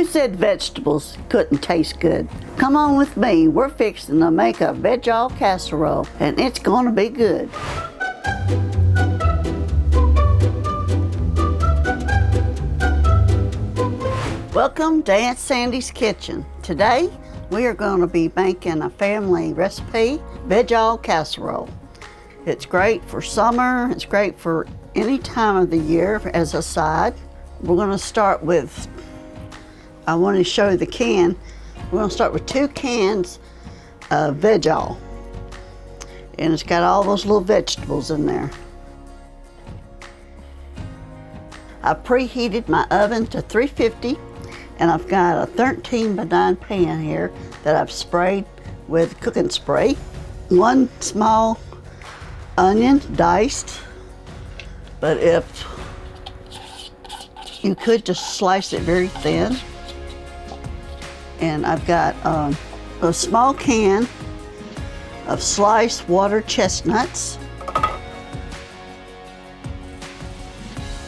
Who said vegetables couldn't taste good? Come on with me, we're fixing to make a Veg-All Casserole, and it's gonna be good. Welcome to Aunt Sandy's Kitchen. Today, we are gonna be making a family recipe, Veg-All Casserole. It's great for summer, it's great for any time of the year as a side. We're gonna start with, I want to show you the can. We're going to start with 2 cans of Veg-All. And it's got all those little vegetables in there. I preheated my oven to 350, and I've got a 13 by 9 pan here that I've sprayed with cooking spray. 1 small onion, diced, but if you could just slice it very thin. And I've got a small can of sliced water chestnuts,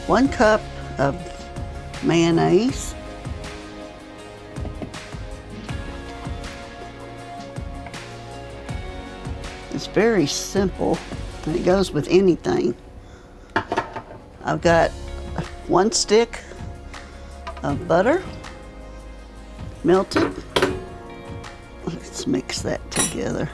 1 cup of mayonnaise, it's very simple and it goes with anything. I've got 1 stick of butter, melted. Let's mix that together.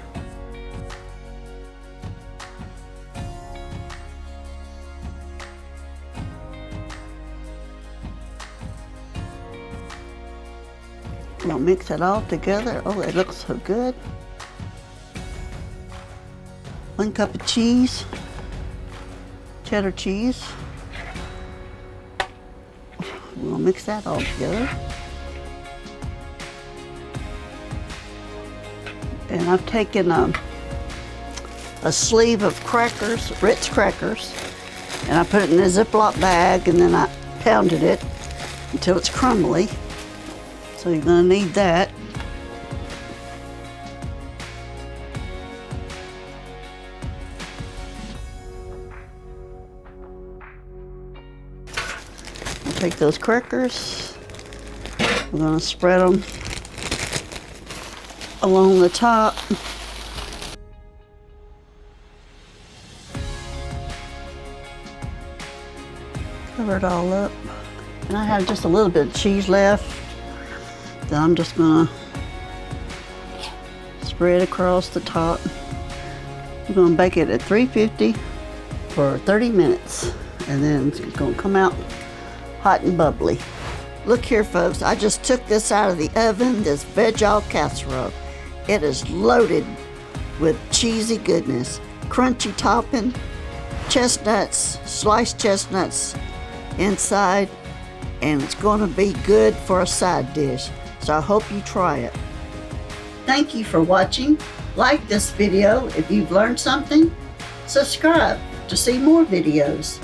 We'll mix it all together. Oh, it looks so good. 1 cup of cheese, cheddar cheese. We'll mix that all together. And I've taken a sleeve of crackers, Ritz crackers, and I put it in a Ziploc bag, and then I pounded it until it's crumbly. So you're gonna need that. I'll take those crackers, we're gonna spread them along the top. Cover it all up. And I have just a little bit of cheese left that I'm just gonna spread across the top. We're gonna bake it at 350 for 30 minutes. And then it's gonna come out hot and bubbly. Look here, folks, I just took this out of the oven, this Veg-All Casserole. It is loaded with cheesy goodness, crunchy topping, chestnuts, sliced chestnuts inside, and it's going to be good for a side dish. So I hope you try it. Thank you for watching. Like this video if you've learned something. Subscribe to see more videos.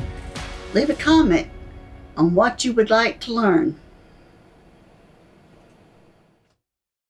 Leave a comment on what you would like to learn.